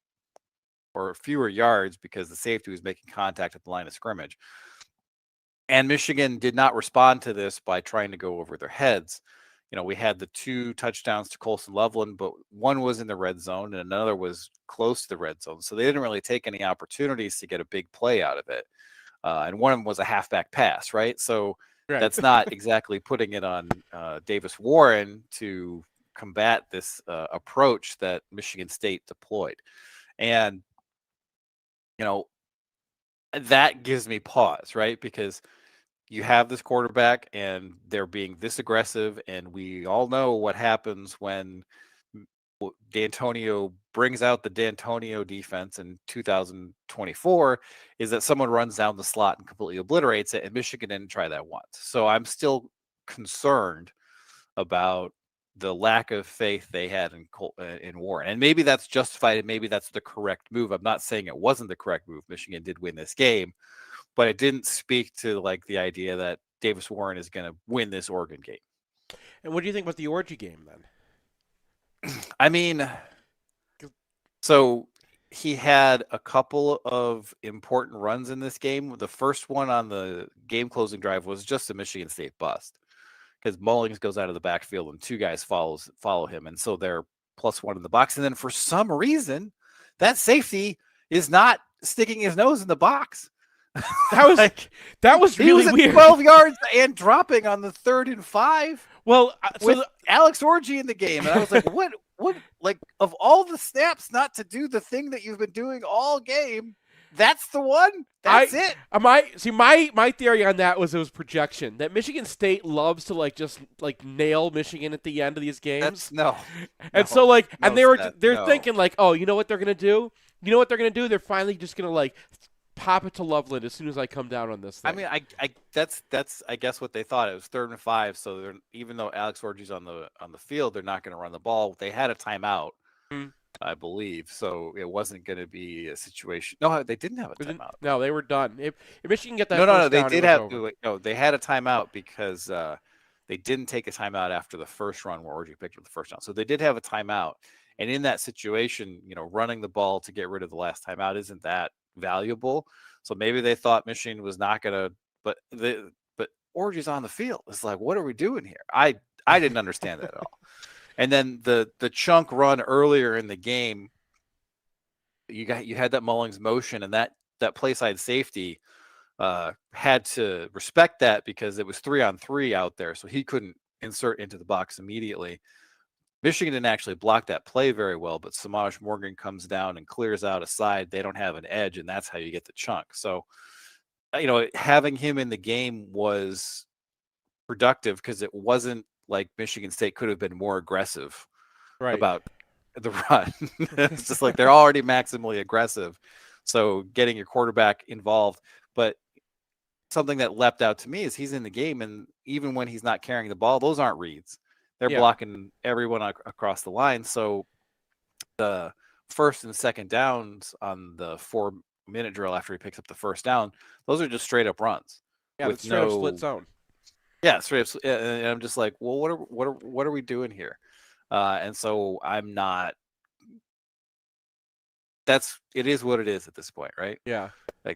or fewer yards because the safety was making contact at the line of scrimmage. And Michigan did not respond to this by trying to go over their heads. We had the 2 touchdowns to Colson Loveland, but one was in the red zone and another was close to the red zone. So they didn't really take any opportunities to get a big play out of it. And one of them was a halfback pass, right? So that's not exactly putting it on Davis Warren to combat this approach that Michigan State deployed. And, that gives me pause, right? Because you have this quarterback and they're being this aggressive, and we all know what happens when D'Antonio brings out the D'Antonio defense in 2024 is that someone runs down the slot and completely obliterates it, and Michigan didn't try that once. So I'm still concerned about the lack of faith they had in Warren. And maybe that's justified, and maybe that's the correct move. I'm not saying it wasn't the correct move. Michigan did win this game, but it didn't speak to the idea that Davis Warren is going to win this Oregon game. And what do you think about the Orgy game then? I mean, so he had a couple of important runs in this game. The first one on the game closing drive was just a Michigan State bust because Mullings goes out of the backfield and 2 guys follow him. And so they're +1 in the box. And then for some reason, that safety is not sticking his nose in the box. That was he really was at weird. 12 yards and dropping on the 3rd and 5. Well, with Alex Orgy in the game, and I was like, what? Of all the snaps, not to do the thing that you've been doing all game, that's the one. That's it. My theory on that was it was projection that Michigan State loves to just nail Michigan at the end of these games. They're thinking oh, you know what they're gonna do? They're finally just gonna pop it to Loveland as soon as I come down on this thing. I mean, that's I guess what they thought. It was 3rd and 5, so even though Alex Orgy's on the field, they're not going to run the ball. They had a timeout, I believe, so it wasn't going to be a situation. No, they didn't have a timeout. No, they were done. If Michigan get that, they had a timeout because they didn't take a timeout after the first run where Orgy picked up the first down. So they did have a timeout, and in that situation, running the ball to get rid of the last timeout isn't that valuable. So maybe they thought Michigan was not going to, but Orgy's on the field. It's like, what are we doing here? I didn't understand that at all. And then the chunk run earlier in the game, you had that Mullings motion, and that play side safety had to respect that because it was 3-on-3 out there, so he couldn't insert into the box immediately. Michigan didn't actually block that play very well, but Samaj Morgan comes down and clears out a side. They don't have an edge, and that's how you get the chunk. So, having him in the game was productive because it wasn't like Michigan State could have been more aggressive about the run. It's just they're already maximally aggressive. So getting your quarterback involved. But something that leapt out to me is he's in the game, and even when he's not carrying the ball, those aren't reads. They're blocking everyone across the line. So the 1st and 2nd downs on the 4-minute drill after he picks up the first down, those are just straight up runs. Yeah, with straight up split zone. Yeah, straight up. And I'm just like, well, what are we doing here? And so I'm not. It is what it is at this point, right? Yeah.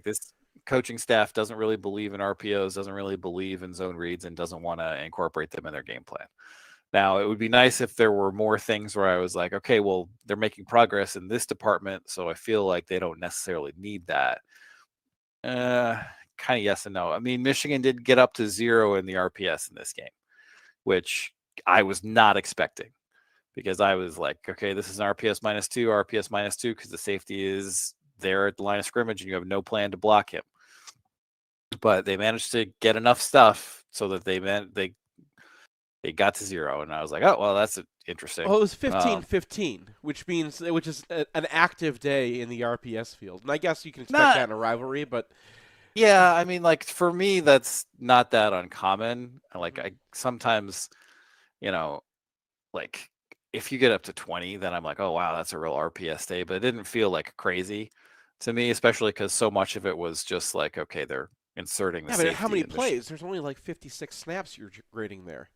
This coaching staff doesn't really believe in RPOs, doesn't really believe in zone reads, and doesn't want to incorporate them in their game plan. Now, it would be nice if there were more things where I was like, okay, well, they're making progress in this department, so I feel like they don't necessarily need that. Kind of yes and no. I mean, Michigan did get up to 0 in the RPS in this game, which I was not expecting because I was like, okay, this is an RPS -2, because the safety is there at the line of scrimmage and you have no plan to block him. But they managed to get enough stuff so that they they got to 0, and I was like, oh, well, that's interesting. Well, it was 15-15, which is an active day in the RPS field. And I guess you can expect that in a rivalry, but... Yeah, I mean, like, for me, that's not that uncommon. Like, I sometimes, like, if you get up to 20, then I'm like, oh, wow, that's a real RPS day. But it didn't feel like crazy to me, especially because so much of it was just like, okay, they're inserting the safety. But how many plays? There's only like 56 snaps you're grading there.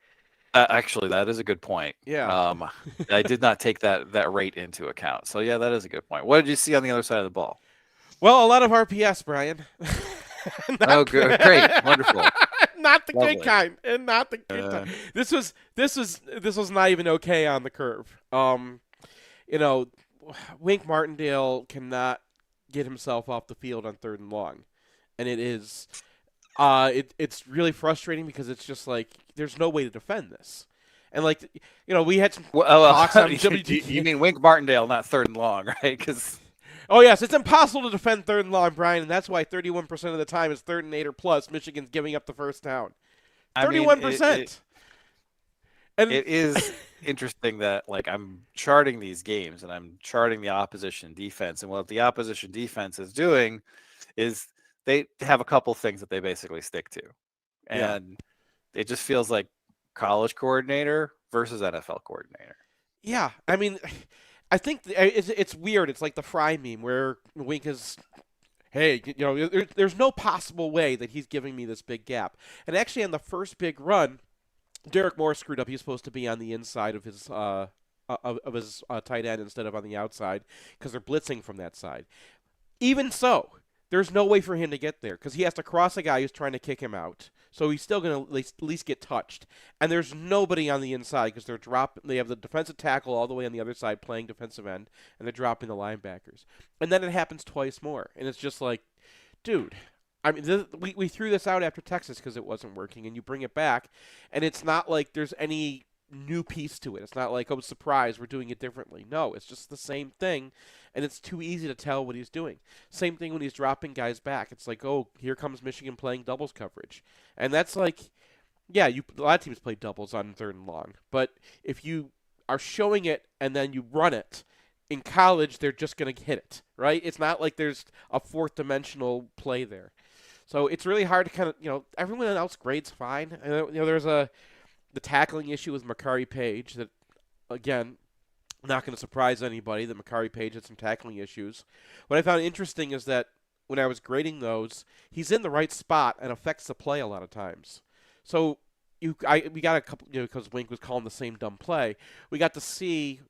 Actually, that is a good point. Yeah. I did not take that rate into account. So, yeah, that is a good point. What did you see on the other side of the ball? Well, a lot of RPS, Brian. Oh, good, great, wonderful. Not the good kind, and not the good kind. This was not even okay on the curve. Wink Martindale cannot get himself off the field on 3rd and long, and it is, it's really frustrating because it's just like there's no way to defend this. And we had some talks on WT. You mean Wink Martindale, not 3rd and long, right? Because. Oh, yes, it's impossible to defend 3rd and long, Brian, and that's why 31% of the time is 3rd and 8 or plus. Michigan's giving up the first down. 31%. And it is interesting that, like, I'm charting these games, and I'm charting the opposition defense, and what the opposition defense is doing is they have a couple things that they basically stick to. And it just feels like college coordinator versus NFL coordinator. Yeah, I mean... I think it's weird. It's like the Fry meme where Wink is, hey, there's no possible way that he's giving me this big gap. And actually, on the first big run, Derek Moore screwed up. He was supposed to be on the inside of his tight end instead of on the outside because they're blitzing from that side. Even so, there's no way for him to get there because he has to cross a guy who's trying to kick him out. So he's still going to at least get touched. And there's nobody on the inside because they have the defensive tackle all the way on the other side playing defensive end, and they're dropping the linebackers. And then it happens twice more. And it's just like, dude, I mean, we threw this out after Texas because it wasn't working, and you bring it back, and it's not like there's any new piece to it. It's not like, oh, surprise, we're doing it differently. No, it's just the same thing, and it's too easy to tell what he's doing. Same thing when he's dropping guys back. It's like, oh, here comes Michigan playing doubles coverage. And that's like, yeah, a lot of teams play doubles on 3rd and long. But if you are showing it and then you run it, in college they're just going to hit it, right? It's not like there's a 4th dimensional play there. So it's really hard to kind of, everyone else grades fine. There's the tackling issue with Makari Page that, again, not going to surprise anybody that Makari Page had some tackling issues. What I found interesting is that when I was grading those, he's in the right spot and affects the play a lot of times. So we got a couple, because Wink was calling the same dumb play, we got to see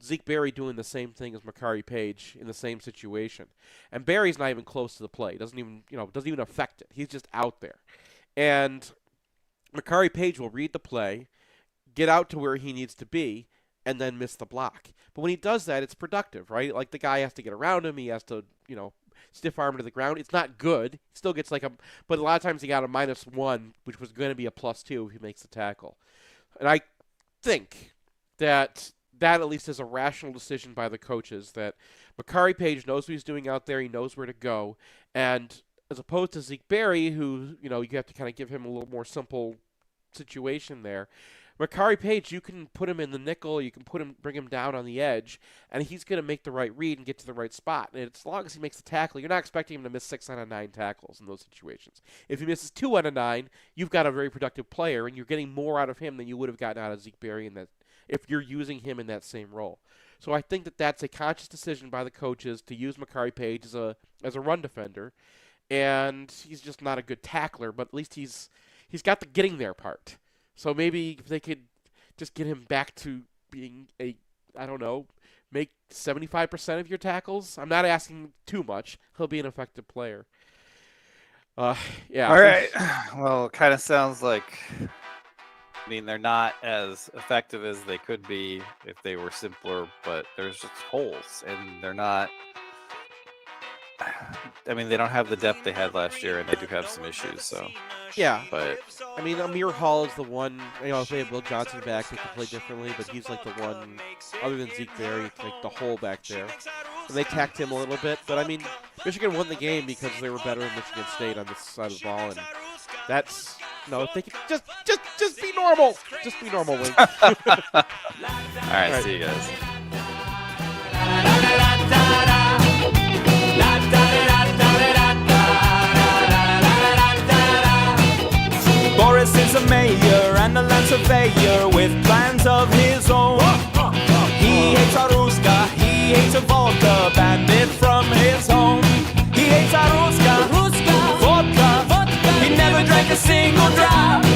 Zeke Berry doing the same thing as Makari Page in the same situation. And Berry's not even close to the play. Doesn't even affect it. He's just out there. And Makari Page will read the play, get out to where he needs to be, and then miss the block. But when he does that, it's productive, right? Like the guy has to get around him. He has to, stiff arm to the ground. It's not good. He still gets but a lot of times he got a -1, which was going to be a +2 if he makes the tackle. And I think that at least is a rational decision by the coaches that Makari Page knows what he's doing out there. He knows where to go. And as opposed to Zeke Berry, who, you have to kind of give him a little more simple situation there. Makari Page, you can put him in the nickel, you can bring him down on the edge, and he's going to make the right read and get to the right spot. And as long as he makes the tackle, you're not expecting him to miss 6 out of 9 tackles in those situations. If he misses 2 out of 9, you've got a very productive player, and you're getting more out of him than you would have gotten out of Zeke Berry if you're using him in that same role. So I think that that's a conscious decision by the coaches to use Makari Page as a run defender. And he's just not a good tackler, but at least he's got the getting there part. So maybe if they could just get him back to being make 75% of your tackles. I'm not asking too much. He'll be an effective player. Yeah. All right. Well, it kind of sounds like, they're not as effective as they could be if they were simpler, but there's just holes, and they're not. They don't have the depth they had last year, and they do have some issues. So yeah, but Amir Hall is the one. If they have Will Johnson back, they can play differently. But he's like the one, other than Zeke Berry, like the hole back there. And they tacked him a little bit. But Michigan won the game because they were better than Michigan State on this side of the ball, and that's No, they can just be normal. Just be normal, Wink. All right, see you guys. Boris is a mayor and a land surveyor with plans of his own. He hates a Ruska, he hates a vodka bandit from his home. He hates a Ruska, vodka. He never drank a single drop.